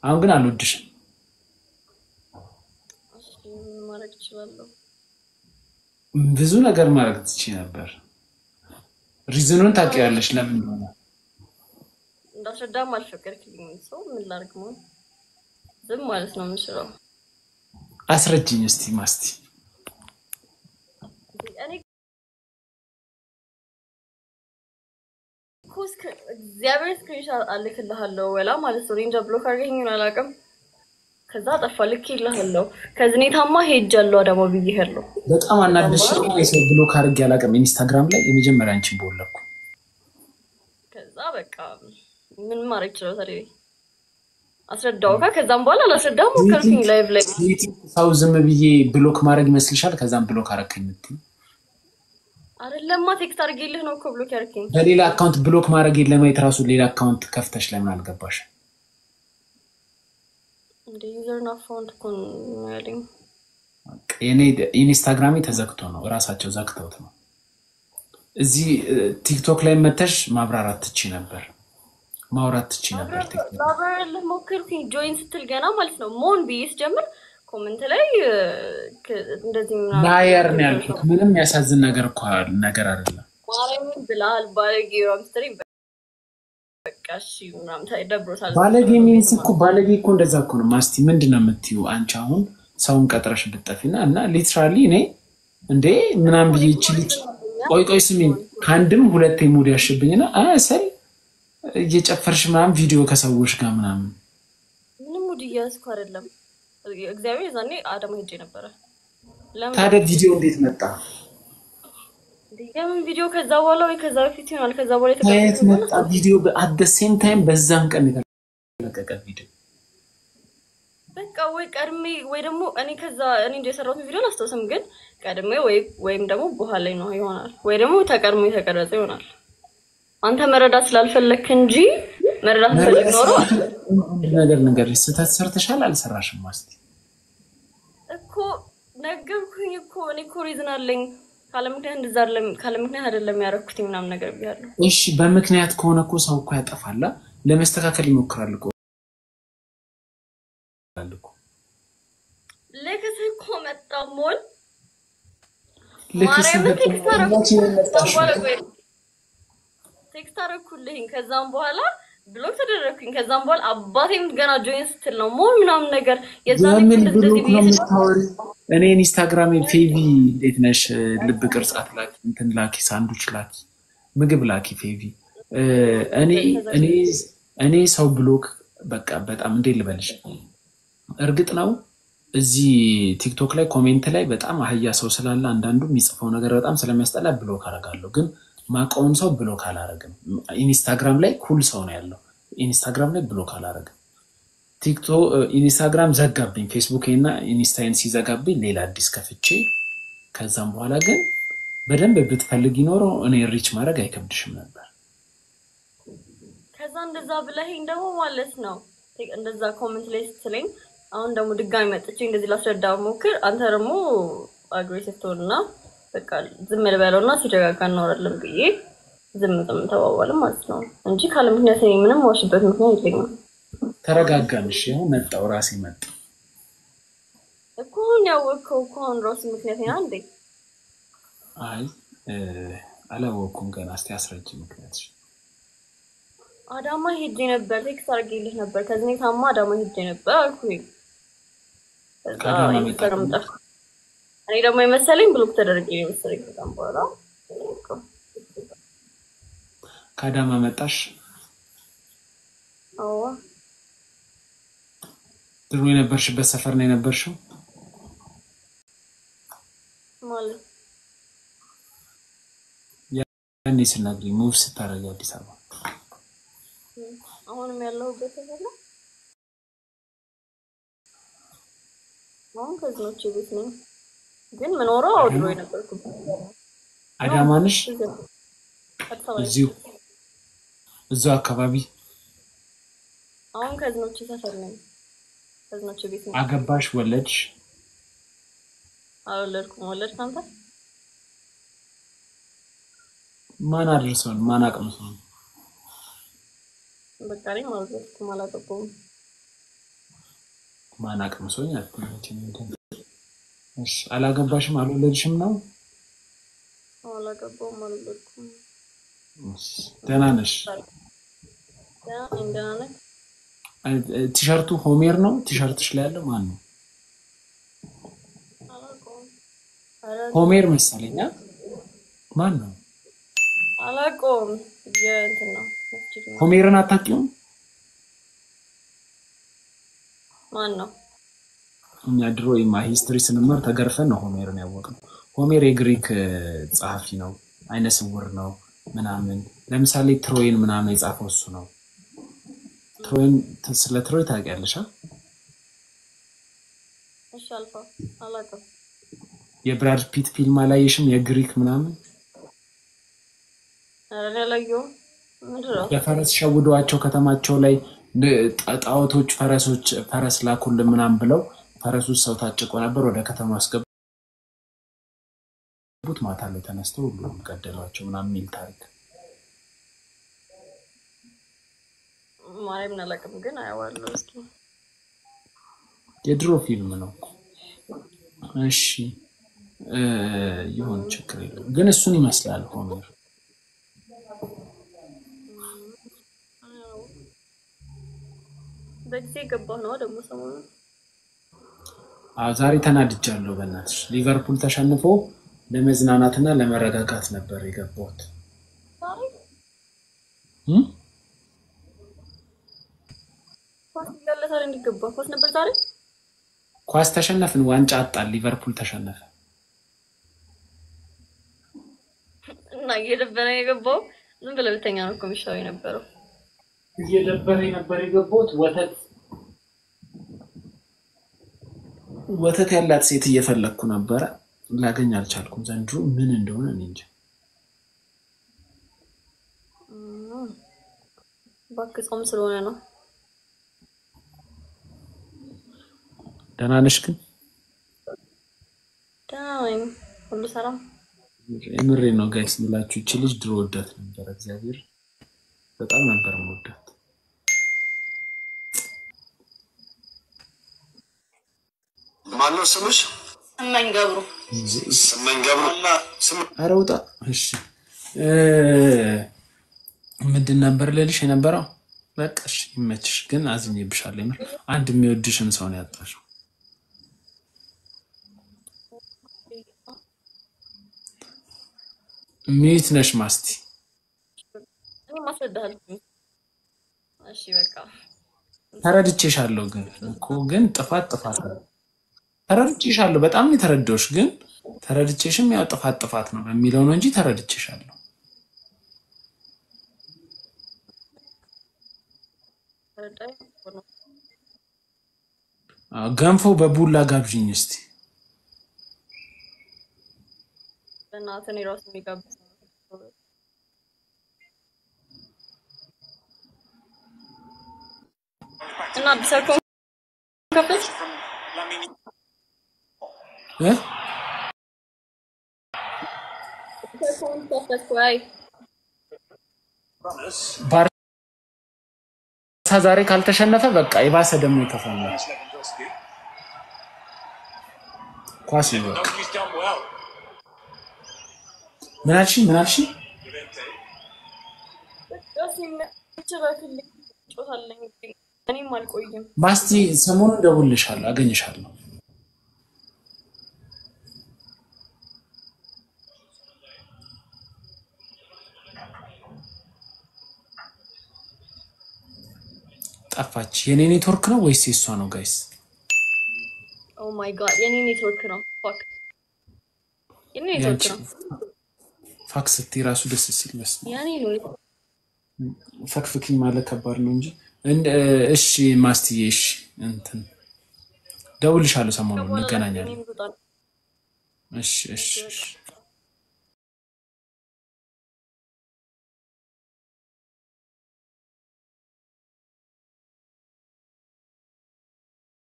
አሁን ግን አልወድሽም እሺ ማድረግ እችላለሁ ብዙ ነገር ማድረግ ትችይ ነበር ሪዝኑን ታውቂያለሽ ለምን እንደሆነ እንዳስረዳም አልፈቀድክልኝም ሰው ምን ላድርግ ነው ዝም ማለት ነው የምችለው አስረጅኝ እስቲ ማስቲ እኔ ኮስክ እግዚአብሔር ስክሪንሾት አልክልሃለሁ ወላ ማለት ነው እንጃ ብሎክ አድርገኝ ነው አላውቅም ከዛ ጠፋ ልክልሃለሁ ከዝኔታማ ሄጃለሁ ደግሞ ብዬሃለሁ በጣም አናድሽ ሰው ብሎክ አድርጌ አላውቅም ኢንስታግራም ላይ የመጀመሪያ አንቺን ቦለኩ ከዛ በቃ ምን ማድረግ ይችላል ታዲያ አስረዳው ከዛም በኋላ አላስረዳም ሞከርኩኝ ላይቭ ላይ ሰው ዝም ብዬ ብሎክ ማድረግ ይመስልሻል ከዛም ብሎክ አረከኝ እንት አይደለማ ቴክስት አድርጌልህ ነው እኮ ብሎክ ያርከኝ በሌላ አካውንት ብሎክ ማድረግ ለማይት ራሱ ሌላ አካውንት ከፍተሽ ለምን አልገባሽ እንደ ዩዘር ና ፋውንድ ኮን ያለኝ የኔ ኢንስታግራም ተዘግቶ ነው ራሳቸው ዘግተውት ነው እዚህ ቲክቶክ ላይ መተሽ ማብራራት ትቺ ነበር ማውራት ትቺ ነበር ቲክቶክ ማብራራት ሞከርኩኝ ጆይን ስትል ገና ማለት ነው ሞን ቢስ ጀምር ኮሜንት ላይ እንደዚህ ምናምን ላየር ነው ያልኩት ምንም ያሳዝን ነገር አይደለም ማርያምን ብላል ባለጌ ሮምስትሪም በቃሽ ምናምን ታይደብሮታል ባለጌ እኮ እንደዛ እኮ ነው ማስቲ ምንድነው የምትዩ አንቺ አሁን ሰውን ቀጥረሽ ብትጠፊና እና ሊትራሊ እኔ እንዴ ምናምን ብዬችልኝ ቆይ ስሚኝ ካንድም ሁለቴ ሙድ ያሽብኝና አሰል እየጨፈርሽ ምናምን ቪዲዮ ከሰዎች ጋር ምናምን ምንም ሙድ ያስኩ አይደለም እግዚአብሔር ዛኔ አዳማ ሄጄ ነበር ታዲያ ቪዲዮ እንዴት መጣ ዲገም ቪዲዮ ከዛ በኋላ ወይ ከዛ በፊት ይሆናል ከዛ በኋላ የተቀመጠ ቪዲዮ at the same time በዛም ቀን የተለቀቀ ቪዲዮ በቃ ወይ ቀድሜ ወይ ደግሞ እኔ እንደሰራሁት ቪዲዮ አላስተውስም ግን ቀድሜ ወይም ደግሞ በኋላ ላይ ነው ይሆናል ወይ ደግሞ ተቀድሞ የተቀረጸ ይሆናል አንተ መረዳት ስላልፈለክ እንጂ መረዳት ፈልግ ኖሮ ነገር ስተሰርተሻል አልሰራሽም ማስቲ እኮ ነገርኩኝ እኮ እኔ እኮ ሪዝን አለኝ ካለምክንያት አይደለም ያረኩት ምናምን ነገር ቢያለው እሺ በምክንያት ከሆነ እኮ ሰው እኮ ያጠፋላ ለመስተካከል ይሞክራል እኮ ለከሰ እኮ መጣው ሞል ለከሰ ቴክስት አረኩልኝ ከዛም በኋላ ብሎክ ተደረኩኝ ከዛም በኋላ አባቴም ገና ጆይን ስትል ነው ሞል ምናምን ነገር የዛኔ እንደዚህ ቢይስ እኔ ኢንስታግራም ፌቪ እንዴት ነሽ ልብ ቅርጻት ላኪ እንትን ላኪ ሳንዱች ላኪ ምግብ ላኪ ፌቪ እኔ ሰው ብሎክ በቃ በጣም እንዴ ልበልሽ እርግጥ ነው እዚህ ቲክቶክ ላይ ኮሜንት ላይ በጣም አህያ ሰው ስላለ አንዳንዱ የሚጽፈው ነገር በጣም ስለሚያስጠላ ብሎክ አረጋለሁ ግን ማቆም ሰው ብሎክ አላረግም ኢንስታግራም ላይ ኩል ሰው ነው ያለው ኢንስታግራም ላይ ብሎክ አላረግም ቲክቶክ ኢንስታግራም ዘጋብኝ ፌስቡክ እና ኢንስታይን ሲዘጋብኝ ሌላ አዲስ ከፍቼ ከዛም በኋላ ግን በደንብ ብትፈልጊ ኖሮ እኔ ሪች ማድረግ አይከብድሽም ነበር ከዛ እንደዛ ብለኸኝ ደግሞ ማለት ነው እንደዛ ኮሜንት ላይ ስትለኝ አሁን ደግሞ ድጋሚ መጥቼ እንደዚህ ላስረዳው ሞክር አንተ ደግሞ አግሬሲቭ ትሆንና በቃ ዝም ልበለውና ሲደጋጋ እናወራለን ብዬ ዝም ተባባለ ማለት ነው እንጂ ካለ ምክንያት ምንም ዋሽበት ምክንያት የለኝም ተረጋጋንሽ ያው መጣው ራሴ መጣ እኮ ነው እኮ ራስ ምክንያት ነው እንዴ አይ አላወኩም ገና እስቲ አስረጅ ምክንያት አዳማ ሄጄ ነበር ቴክስት አድርጌልህ ነበር ከዚህ ታማ አዳማ ሄጄ ነበር አልኩኝ እኔ ደግሞ የመሰለኝ ብሎክ ተደርጌ የመሰለኝ በጣም በኋላ ከአዳማ መጣሽ አዎ ድሮ የነበርሽበት ሰፈር ነው የነበርሽው ማለት ያኔ ስናግሪ ሙቭ ስታረጊ አዲስ አበባ አሁንም ያለሁበት ሰፈር ነው አሁን ከዝኖች ቤት ነው ግን ምኖረው አውድሮ የነበርኩት አዳማ ነሽ እዚሁ አካባቢ አሁን ከዝኖች ሰፈር ነኝ ከዝኖች ቤት ነው አገባሽ ወለድሽ አልወለድኩም ወለድክ አንተ ማን አድርሶን ማን አቅምሶን በቃ ላይ ማለት ነው ማላቀቁም ማናቅ መስሎኝ አትመጪም እንዴ? እሺ አላገባሽም አልወለድሽም ነው? አላገባውም አልወለድኩም። ደህና ነሽ? ደህና ነኝ። ቲሸርቱ ሆሜር ነው? ቲሸርትሽ ላይ ያለው ማን ነው? ሆሜር መሰለኝ። ማን ነው? አላውቀውም። የእንትን ነው። ሆሜርን አታውቂውም? ማን ነው? እኛ ድሮ ሂስትሪ ስንማር ተገርፈን ነው ሆሜርን ያወቅነው። ሆሜር የግሪክ ጸሐፊ ነው፣ አይነ ስውር ነው ምናምን። ለምሳሌ ትሮይን ምናምን የጻፈው እሱ ነው። ትሮይን ስለ ትሮይ ታውቂያለሽ? እሺ አልፋ አላውቅም። የብራድ ፒት ፊልም አላየሽም? የግሪክ ምናምን አረ ያላየው ምንድን ነው? በፈረስ ሸውደዋቸው ከተማቸው ላይ ጣዖቶች ፈረስ ላኩልን ምናምን ብለው ፈረሱ ሰው ታጭቆ ነበር። ወደ ከተማ አስገቡት። ማታ ላይ ተነስተው ሁሉም ገደሏቸው ምናምን የሚል ታሪክ ማርያምን አላውቅም፣ ግን አያዋለሁ። እስኪ የድሮ ፊልም ነው። እሺ ይሁን ችግር የለም። ግን እሱን ይመስላል ሆሜር። በጊዜ ገባህ ነው ደግሞ ሰሞኑን? ዛሬ ተናድጃለሁ በእናትሽ። ሊቨርፑል ተሸንፎ ለመዝናናትና ለመረጋጋት ነበር የገባሁት። ኳስ ተሸነፍን፣ ዋንጫ አጣን፣ ሊቨርፑል ተሸነፈ እና እየደበረ የገባው ዝም ብለህ ብተኛ ነው እኮ የሚሻለው የነበረው። እየደበረ ነበር የገባሁት። ወተት ያላት ሴት እየፈለኩ ነበረ፣ ላገኝ አልቻልኩም። ዘንድሮ ምን እንደሆነ እኔ እንጃ። እባክህ ጾም ስለሆነ ነው። ደህና ነሽ ግን? ደህና ነኝ፣ ሁሉ ሰላም። የምሬ ነው ጋይስ ምላችሁ። እቺ ልጅ ድሮ ወዳት ነበር፣ እግዚአብሔር በጣም ነበር ወዳት። ማነው ስምሽ? ስመኝ ገብሩ። ስመኝ ገብሩ እና ኧረ ውጣ። እሺ ምንድን ነበር ልልሽ የነበረው? በቃ እሺ ይመችሽ። ግን አዝኜብሻለሁ። የምር አንድ የሚወድሽን ሰው ነው ያጣሽው። ሚት ነሽ ማስቲ። እኔ ማስረዳሃለሁ። እሺ በቃ ተረድቼሻለሁ። ግን ጥፋት ነው። ተረድቼሻለሁ። በጣም የተረዳሁሽ። ግን ተረድቼሽም ያው ጥፋት ነው በሚለው ነው እንጂ ተረድቼሻለሁ። ገንፎ በቡላ ጋብዥኝ እስቲ። በእናትህ እኔ እራሱ የሚጋብዝ እና ቢሰርኮ ከፈች ባርሳ ዛሬ ካልተሸነፈ በቃ የባሰ ደግሞ ይከፋኛል። ኳስ ነው በቃ። ምን አልሽኝ? እኔም አልቆይም። ማስቲ ሰሞኑን እደውልልሻለሁ፣ አገኝሻለሁ። ጠፋች። የኔ ኔትወርክ ነው ወይስ የሷ ነው ጋይስ? ኦ ማይ ጋድ የኔ ኔትወርክ ነው። ፋክ የኔ ኔትወርክ ነው። ፋክ ስትይ ራሱ ደስ ሲል መስሎ ያኔ ነው። ፈክፍክኝ ማለት ከባድ ነው እንጂ። እሺ ማስትዬ፣ እሺ እንትን ደውልልሻለሁ፣ ሰሞኑን እንገናኛለን። እሺ